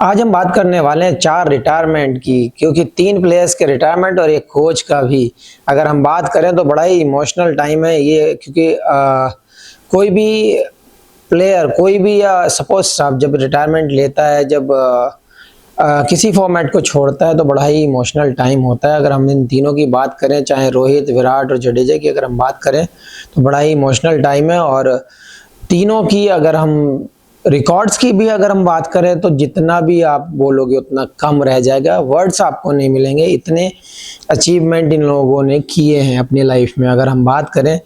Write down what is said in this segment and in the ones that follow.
आज हम बात करने वाले हैं 4 रिटायरमेंट की, क्योंकि 3 प्लेयर्स के रिटायरमेंट और एक कोच का भी अगर हम बात करें तो बड़ा ही इमोशनल टाइम है ये। क्योंकि कोई भी प्लेयर, कोई भी सपोज जब रिटायरमेंट लेता है, जब किसी फॉर्मेट को छोड़ता है तो बड़ा ही इमोशनल टाइम होता है। अगर हम इन तीनों की बात करें, चाहे रोहित, विराट और जडेजा की अगर हम बात करें तो बड़ा ही इमोशनल टाइम है। और तीनों की अगर हम रिकॉर्ड्स की भी अगर हम बात करें तो जितना भी आप बोलोगे उतना कम रह जाएगा, वर्ड्स आपको नहीं मिलेंगे। इतने अचीवमेंट इन लोगों ने किए हैं अपनी लाइफ में। अगर हम बात करें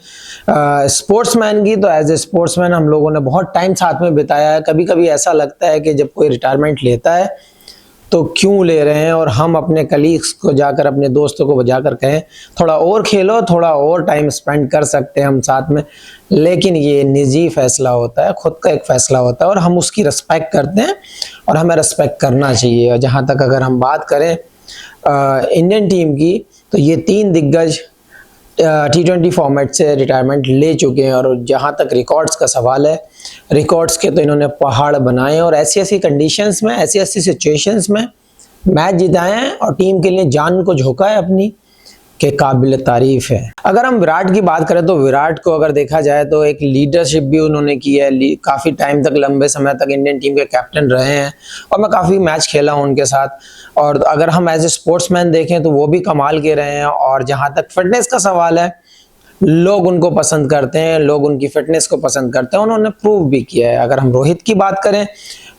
स्पोर्ट्समैन की, तो एज ए स्पोर्ट्समैन हम लोगों ने बहुत टाइम साथ में बिताया है। कभी कभी ऐसा लगता है कि जब कोई रिटायरमेंट लेता है तो क्यों ले रहे हैं, और हम अपने कलीग्स को जाकर, अपने दोस्तों को जाकर कहें थोड़ा और खेलो, थोड़ा और टाइम स्पेंड कर सकते हैं हम साथ में। लेकिन ये निजी फैसला होता है, खुद का एक फैसला होता है और हम उसकी रिस्पेक्ट करते हैं और हमें रिस्पेक्ट करना चाहिए। और जहाँ तक अगर हम बात करें इंडियन टीम की, तो ये 3 दिग्गज T20 फॉर्मेट से रिटायरमेंट ले चुके हैं। और जहाँ तक रिकॉर्ड्स का सवाल है, रिकॉर्ड्स के तो इन्होंने पहाड़ बनाए और ऐसी ऐसी कंडीशंस में, ऐसी ऐसी सिचुएशंस में मैच जिताए हैं और टीम के लिए जान को झोंका है अपनी, के काबिल तारीफ है। अगर हम विराट की बात करें तो विराट को अगर देखा जाए तो एक लीडरशिप भी उन्होंने की है। काफ़ी टाइम तक, लंबे समय तक इंडियन टीम के कैप्टन रहे हैं और मैं काफ़ी मैच खेला हूँ उनके साथ। और अगर हम एज ए स्पोर्ट्समैन देखें तो वो भी कमाल के रहे हैं। और जहाँ तक फिटनेस का सवाल है, लोग उनको पसंद करते हैं, लोग उनकी फिटनेस को पसंद करते हैं, उन्होंने प्रूव भी किया है। अगर हम रोहित की बात करें,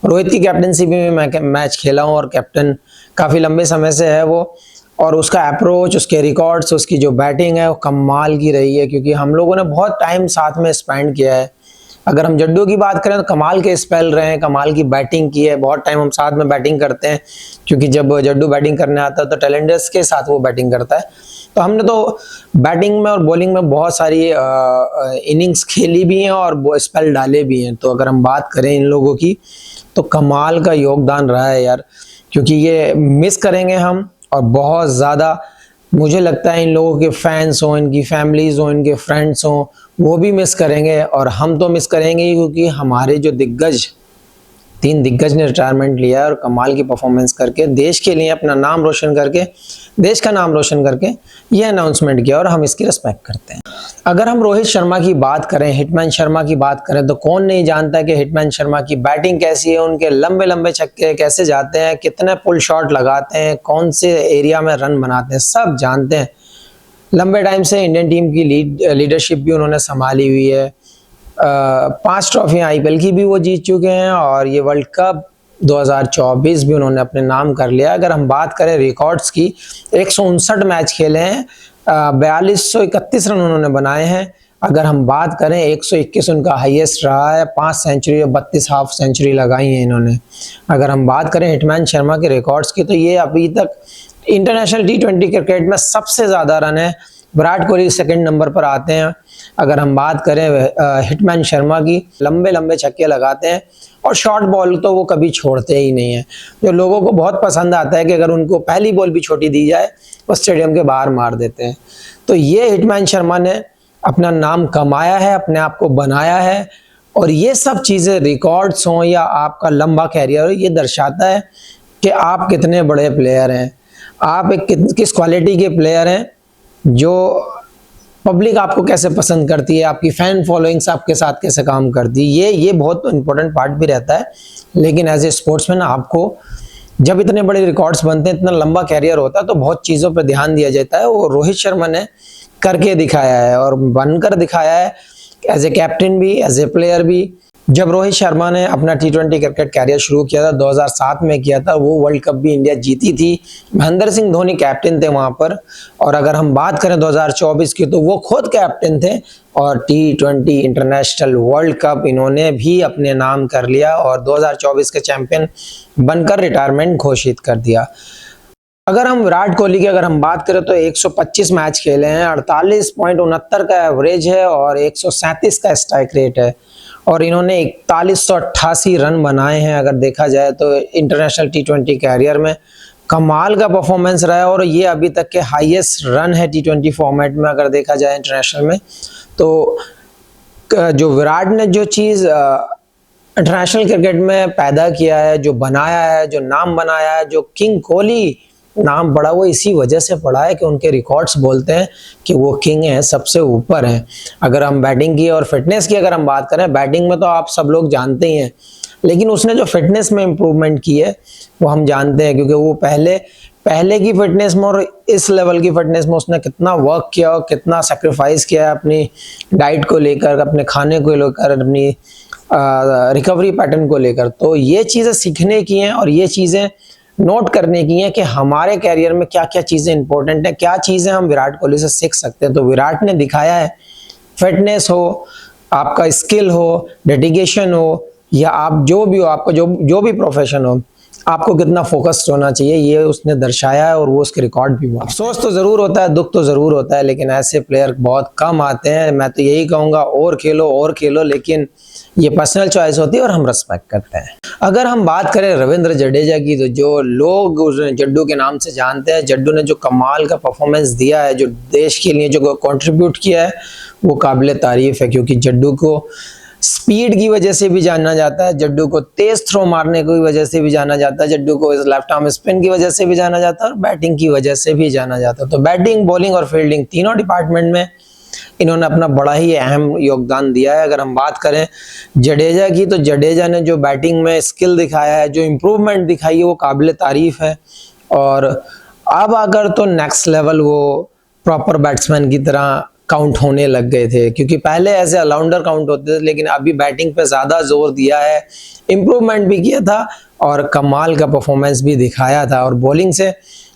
रोहित की कैप्टनसी भी मैं मैच खेला हूँ और कैप्टन काफ़ी लंबे समय से है वो। और उसका अप्रोच, उसके रिकॉर्ड्स, उसकी जो बैटिंग है वो कमाल की रही है, क्योंकि हम लोगों ने बहुत टाइम साथ में स्पेंड किया है। अगर हम जड्डू की बात करें तो कमाल के स्पेल रहे हैं, कमाल की बैटिंग की है, बहुत टाइम हम साथ में बैटिंग करते हैं, क्योंकि जब जड्डू बैटिंग करने आता है तो टैलेंटर्स के साथ वो बैटिंग करता है। तो हमने तो बैटिंग में और बॉलिंग में बहुत सारी इनिंग्स खेली भी हैं और स्पेल डाले भी हैं। तो अगर हम बात करें इन लोगों की तो कमाल का योगदान रहा है यार, क्योंकि ये मिस करेंगे हम। और बहुत ज़्यादा मुझे लगता है इन लोगों के फैंस हों, इनकी फैमिलीज़ हों, इनके फ्रेंड्स हों, वो भी मिस करेंगे। और हम तो मिस करेंगे ही, क्योंकि हमारे जो 3 दिग्गज ने रिटायरमेंट लिया है और कमाल की परफॉर्मेंस करके देश के लिए अपना नाम रोशन करके, देश का नाम रोशन करके ये अनाउंसमेंट किया और हम इसकी रिस्पेक्ट करते हैं। अगर हम रोहित शर्मा की बात करें, हिटमैन शर्मा की बात करें, तो कौन नहीं जानता है कि हिटमैन शर्मा की बैटिंग कैसी है, उनके लंबे लंबे छक्के कैसे जाते हैं, कितने पुल शॉट लगाते हैं, कौन से एरिया में रन बनाते हैं, सब जानते हैं। लंबे टाइम से इंडियन टीम की लीडरशिप भी उन्होंने संभाली हुई है। 5 ट्रॉफियाँ IPL की भी वो जीत चुके हैं और ये वर्ल्ड कप 2024 भी उन्होंने अपने नाम कर लिया। अगर हम बात करें रिकॉर्ड्स की, 159 मैच खेले हैं, 4231 रन उन्होंने बनाए हैं। अगर हम बात करें 121 उनका हाईएस्ट रहा है, 5 सेंचुरी और 32 हाफ सेंचुरी लगाई हैं इन्होंने। अगर हम बात करें हिटमैन शर्मा के रिकॉर्ड्स की, तो ये अभी तक इंटरनेशनल T20 क्रिकेट में सबसे ज़्यादा रन है। विराट कोहली सेकंड नंबर पर आते हैं। अगर हम बात करें हिटमैन शर्मा की, लंबे लंबे छक्के लगाते हैं और शॉर्ट बॉल तो वो कभी छोड़ते ही नहीं है। जो लोगों को बहुत पसंद आता है कि अगर उनको पहली बॉल भी छोटी दी जाए वो स्टेडियम के बाहर मार देते हैं। तो ये हिटमैन शर्मा ने अपना नाम कमाया है, अपने आप को बनाया है। और ये सब चीज़ें, रिकॉर्ड्स हों या आपका लंबा कैरियर हो, ये दर्शाता है कि आप कितने बड़े प्लेयर हैं, आप एक किस क्वालिटी के प्लेयर हैं, जो पब्लिक आपको कैसे पसंद करती है, आपकी फैन फॉलोइंग्स आपके साथ कैसे काम करती है। ये बहुत इंपॉर्टेंट पार्ट भी रहता है। लेकिन एज ए स्पोर्ट्समैन आपको जब इतने बड़े रिकॉर्ड्स बनते हैं, इतना लंबा कैरियर होता है, तो बहुत चीज़ों पर ध्यान दिया जाता है। वो रोहित शर्मा ने करके दिखाया है और बनकर दिखाया है, एज ए कैप्टन भी, एज ए प्लेयर भी। जब रोहित शर्मा ने अपना T20 क्रिकेट कैरियर शुरू किया था, 2007 में किया था, वो वर्ल्ड कप भी इंडिया जीती थी। महेंद्र सिंह धोनी कैप्टन थे वहाँ पर। और अगर हम बात करें 2024 की, तो वो खुद कैप्टन थे और T20 इंटरनेशनल वर्ल्ड कप इन्होंने भी अपने नाम कर लिया और 2024 के चैंपियन बनकर रिटायरमेंट घोषित कर दिया। अगर हम विराट कोहली की अगर हम बात करें तो 125 मैच खेले हैं, 48.69 का एवरेज है और 137 का स्ट्राइक रेट है। और इन्होंने 4188 रन बनाए हैं। अगर देखा जाए तो इंटरनेशनल T20 कैरियर में कमाल का परफॉर्मेंस रहा है और ये अभी तक के हाईएस्ट रन है T20 फॉर्मेट में अगर देखा जाए इंटरनेशनल में। तो जो विराट ने जो चीज़ इंटरनेशनल क्रिकेट में पैदा किया है, जो बनाया है, जो नाम बनाया है, जो किंग कोहली नाम पड़ा वो इसी वजह से पड़ा है कि उनके रिकॉर्ड्स बोलते हैं कि वो किंग है, सबसे ऊपर है। अगर हम बैटिंग की और फिटनेस की अगर हम बात करें, बैटिंग में तो आप सब लोग जानते ही हैं, लेकिन उसने जो फिटनेस में इम्प्रूवमेंट की है वो हम जानते हैं, क्योंकि वो पहले की फिटनेस में और इस लेवल की फिटनेस में उसने कितना वर्क किया और कितना सेक्रीफाइस किया है अपनी डाइट को लेकर, अपने खाने को लेकर, अपनी रिकवरी पैटर्न को लेकर। तो ये चीज़ें सीखने की हैं और ये चीज़ें नोट करने की हैं कि हमारे कैरियर में क्या क्या चीज़ें इंपॉर्टेंट हैं, क्या चीज़ें हम विराट कोहली से सीख सकते हैं। तो विराट ने दिखाया है, फिटनेस हो, आपका स्किल हो, डेडिकेशन हो, या आप जो भी हो, आपका जो भी प्रोफेशन हो, आपको कितना फोकस्ड होना चाहिए, ये उसने दर्शाया है और वो उसके रिकॉर्ड भी हुआ। अफसोस तो ज़रूर होता है, दुख तो ज़रूर होता है, लेकिन ऐसे प्लेयर बहुत कम आते हैं। मैं तो यही कहूँगा और खेलो, लेकिन ये पर्सनल चॉइस होती है और हम रिस्पेक्ट करते हैं। अगर हम बात करें रविंद्र जडेजा की, तो जो लोग जड्डू के नाम से जानते हैं, जड्डू ने जो कमाल का परफॉर्मेंस दिया है, जो देश के लिए जो कंट्रीब्यूट किया है, वो काबिल तारीफ है। क्योंकि जड्डू को स्पीड की वजह से भी जाना जाता है, जड्डू को तेज थ्रो मारने की वजह से भी जाना जाता है, जड्डू को लेफ्ट आर्म स्पिन की वजह से भी जाना जाता है और बैटिंग की वजह से भी जाना जाता है। तो बैटिंग, बॉलिंग और फील्डिंग तीनों डिपार्टमेंट में इन्होंने अपना बड़ा ही अहम योगदान दिया है। अगर हम बात करें जडेजा की, तो जडेजा ने जो बैटिंग में स्किल दिखाया है, जो इम्प्रूवमेंट दिखाई है, वो काबिल तारीफ है। और अब अगर तो नेक्स्ट लेवल वो प्रॉपर बैट्समैन की तरह काउंट होने लग गए थे, क्योंकि पहले ऐसे ऑलराउंडर काउंट होते थे, लेकिन अभी बैटिंग पे ज़्यादा जोर दिया है, इम्प्रूवमेंट भी किया था और कमाल का परफॉर्मेंस भी दिखाया था। और बॉलिंग से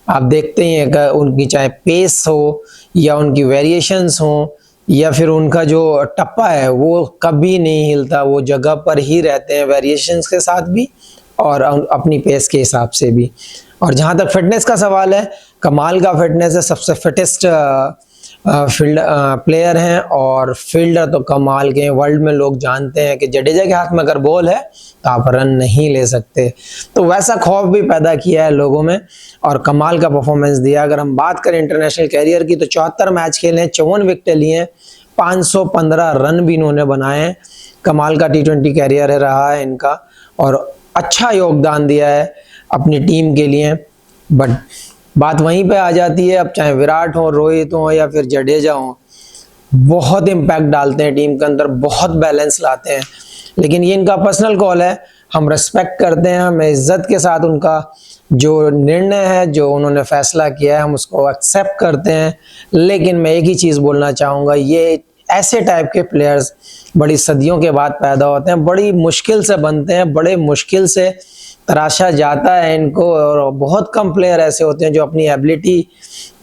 आप देखते ही हैं कि उनकी चाहे पेस हो या उनकी वेरिएशंस हो या फिर उनका जो टप्पा है वो कभी नहीं हिलता, वो जगह पर ही रहते हैं, वेरिएशंस के साथ भी और अपनी पेस के हिसाब से भी। और जहाँ तक फिटनेस का सवाल है, कमाल का फिटनेस है, सबसे फिटेस्ट फील्ड प्लेयर हैं और फील्डर तो कमाल के हैं। वर्ल्ड में लोग जानते हैं कि जडेजा के हाथ में अगर बॉल है तो आप रन नहीं ले सकते, तो वैसा खौफ भी पैदा किया है लोगों में और कमाल का परफॉर्मेंस दिया। अगर हम बात करें इंटरनेशनल कैरियर की, तो 74 मैच खेले हैं, 54 विकेटें लिए हैं, 515 रन भी इन्होंने बनाए हैं। कमाल का T20 कैरियर रहा है इनका और अच्छा योगदान दिया है अपनी टीम के लिए। बट बात वहीं पे आ जाती है, अब चाहे विराट हो, रोहित हो या फिर जडेजा हो, बहुत इम्पैक्ट डालते हैं टीम के अंदर, बहुत बैलेंस लाते हैं, लेकिन ये इनका पर्सनल कॉल है, हम रिस्पेक्ट करते हैं, हम इज्जत के साथ उनका जो निर्णय है, जो उन्होंने फैसला किया है, हम उसको एक्सेप्ट करते हैं। लेकिन मैं एक ही चीज़ बोलना चाहूँगा, ये ऐसे टाइप के प्लेयर्स बड़ी सदियों के बाद पैदा होते हैं, बड़ी मुश्किल से बनते हैं, बड़े मुश्किल से तराशा जाता है इनको, और बहुत कम प्लेयर ऐसे होते हैं जो अपनी एबिलिटी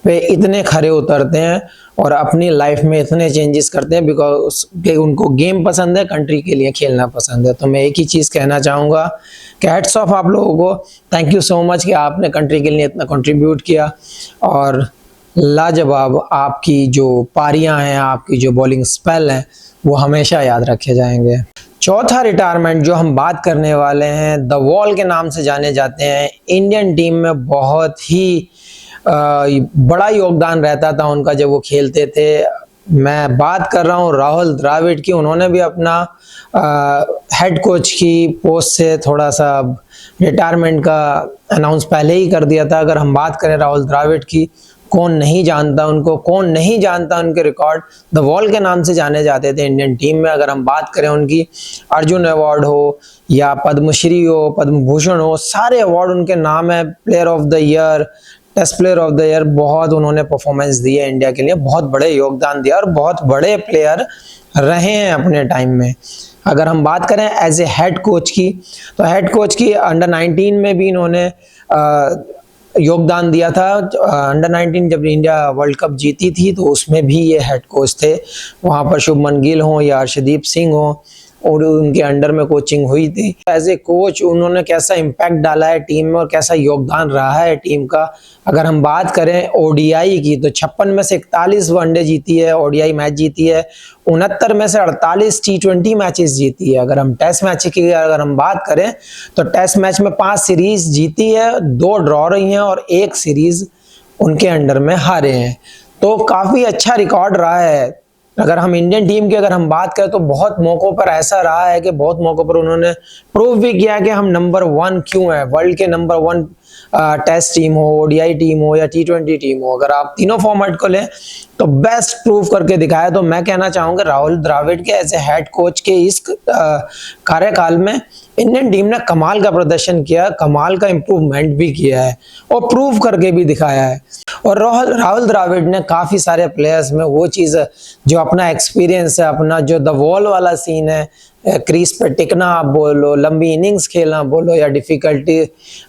पे इतने खरे उतरते हैं और अपनी लाइफ में इतने चेंजेस करते हैं, बिकॉज कि उनको गेम पसंद है, कंट्री के लिए खेलना पसंद है। तो मैं एक ही चीज़ कहना चाहूँगा कि हैट्स ऑफ आप लोगों को, थैंक यू सो मच कि आपने कंट्री के लिए इतना कंट्रीब्यूट किया और लाजवाब आपकी जो पारियां हैं, आपकी जो बॉलिंग स्पेल है, वो हमेशा याद रखे जाएंगे। चौथा रिटायरमेंट जो हम बात करने वाले हैं, द वॉल के नाम से जाने जाते हैं। इंडियन टीम में बहुत ही बड़ा योगदान रहता था उनका जब वो खेलते थे। मैं बात कर रहा हूँ राहुल द्रविड़ की, उन्होंने भी अपना हेड कोच की पोस्ट से थोड़ा सा रिटायरमेंट का अनाउंस पहले ही कर दिया था। अगर हम बात करें राहुल द्रविड़ की, कौन नहीं जानता उनको, कौन नहीं जानता उनके रिकॉर्ड, द वॉल के नाम से जाने जाते थे इंडियन टीम में। अगर हम बात करें उनकी, अर्जुन अवार्ड हो या पद्मश्री हो, पद्म भूषण हो, सारे अवार्ड उनके नाम है। Player of the year, test player of the year, बहुत उन्होंने परफॉर्मेंस दी है इंडिया के लिए, बहुत बड़े योगदान दिया और बहुत बड़े प्लेयर रहे हैं अपने टाइम में। अगर हम बात करें एज ए हेड कोच की, तो हेड कोच की अंडर 19 में भी इन्होंने योगदान दिया था। अंडर 19 जब इंडिया वर्ल्ड कप जीती थी तो उसमें भी ये हेड कोच थे। वहाँ पर शुभमन गिल हो या अर्शदीप सिंह हो, और उनके अंडर में कोचिंग हुई थी। एज ए कोच उन्होंने कैसा इम्पैक्ट डाला है टीम में और कैसा योगदान रहा है टीम का। अगर हम बात करें ओडीआई की, तो 56 में से 41 वनडे जीती है, ओडीआई मैच जीती है, 69 में से 48 T20 मैचेस जीती है। अगर हम टेस्ट मैच की अगर हम बात करें, तो टेस्ट मैच में 5 सीरीज जीती है, 2 ड्रॉ रही हैं और 1 सीरीज उनके अंडर में हारे हैं। तो काफ़ी अच्छा रिकॉर्ड रहा है अगर हम इंडियन टीम की अगर हम बात करें तो बहुत मौकों पर ऐसा रहा है कि बहुत मौकों पर उन्होंने प्रूव भी किया कि हम नंबर 1 क्यों है, वर्ल्ड के नंबर 1 टेस्ट टीम हो, ओडीआई टीम हो या T20 टीम हो, अगर आप तीनों फॉर्मेट को लें तो बेस्ट प्रूव करके दिखाया। तो मैं कहना चाहूंगा राहुल द्रविड़ के एज ए हेड कोच के इस कार्यकाल में इंडियन टीम ने कमाल का प्रदर्शन किया, कमाल का इंप्रूवमेंट भी किया है और प्रूव करके भी दिखाया है। और राहुल द्रविड़ ने काफी सारे प्लेयर्स में वो चीज जो अपना एक्सपीरियंस है, अपना जो द वॉल वाला सीन है, क्रीज पे टिकना आप बोलो, लंबी इनिंग्स खेलना बोलो या डिफिकल्टी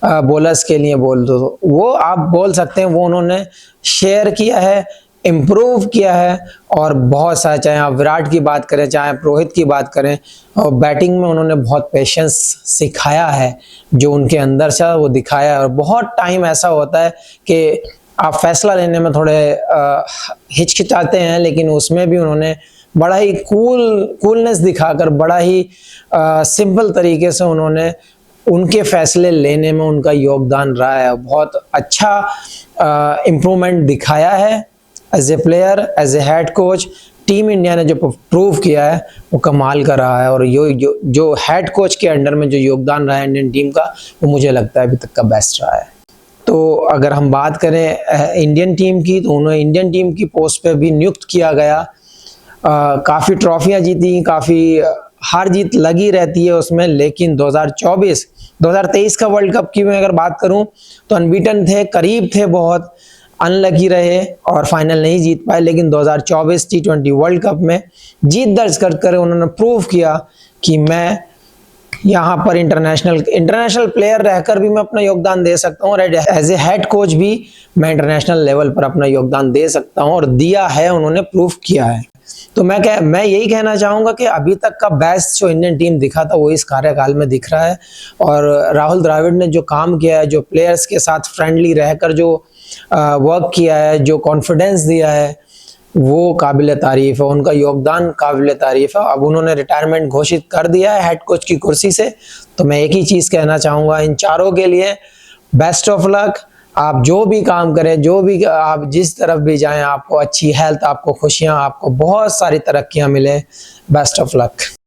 बॉलर्स के लिए बोल दो, वो आप बोल सकते हैं वो उन्होंने शेयर किया है, इम्प्रूव किया है। और बहुत सारे, चाहे आप विराट की बात करें, चाहे आप रोहित की बात करें, और बैटिंग में उन्होंने बहुत पेशेंस सिखाया है, जो उनके अंदर से वो दिखाया है। और बहुत टाइम ऐसा होता है कि आप फैसला लेने में थोड़े हिचकिचाते हैं, लेकिन उसमें भी उन्होंने बड़ा ही कूलनेस दिखाकर, बड़ा ही सिंपल तरीके से उन्होंने उनके फैसले लेने में उनका योगदान रहा है। बहुत अच्छा इम्प्रूवमेंट दिखाया है as a player, as a head coach. Team India ने जो प्रूव किया है वो कमाल का रहा है, और जो हेड कोच के अंडर में जो योगदान रहा है इंडियन टीम का, वो मुझे लगता है अभी तक का बेस्ट रहा है। तो अगर हम बात करें इंडियन टीम की, तो उन्हें इंडियन टीम की पोस्ट पे भी नियुक्त किया गया। काफ़ी ट्रॉफियाँ जीती, काफ़ी हार जीत लगी रहती है उसमें, लेकिन 2023 का वर्ल्ड कप की मैं अगर बात करूं तो अनबीटन थे, करीब थे, बहुत अनलकी रहे और फाइनल नहीं जीत पाए। लेकिन 2024 T20 वर्ल्ड कप में जीत दर्ज कर उन्होंने प्रूव किया कि मैं यहाँ पर इंटरनेशनल प्लेयर रहकर भी मैं अपना योगदान दे सकता हूँ, और एज ए हेड कोच भी मैं इंटरनेशनल लेवल पर अपना योगदान दे सकता हूँ, और दिया है, उन्होंने प्रूव किया है। तो मैं यही कहना चाहूंगा कि अभी तक का बेस्ट जो इंडियन टीम दिखा था वो इस कार्यकाल में दिख रहा है। और राहुल द्रविड़ ने जो काम किया है, जो प्लेयर्स के साथ फ्रेंडली रहकर जो वर्क किया है, जो कॉन्फिडेंस दिया है, वो काबिल तारीफ है, उनका योगदान काबिल तारीफ है। अब उन्होंने रिटायरमेंट घोषित कर दिया है हेड कोच की कुर्सी से। तो मैं एक ही चीज़ कहना चाहूँगा इन चारों के लिए, बेस्ट ऑफ लक। आप जो भी काम करें, जो भी आप जिस तरफ भी जाएं, आपको अच्छी हेल्थ, आपको खुशियाँ, आपको बहुत सारी तरक्कियाँ मिले। Best of luck.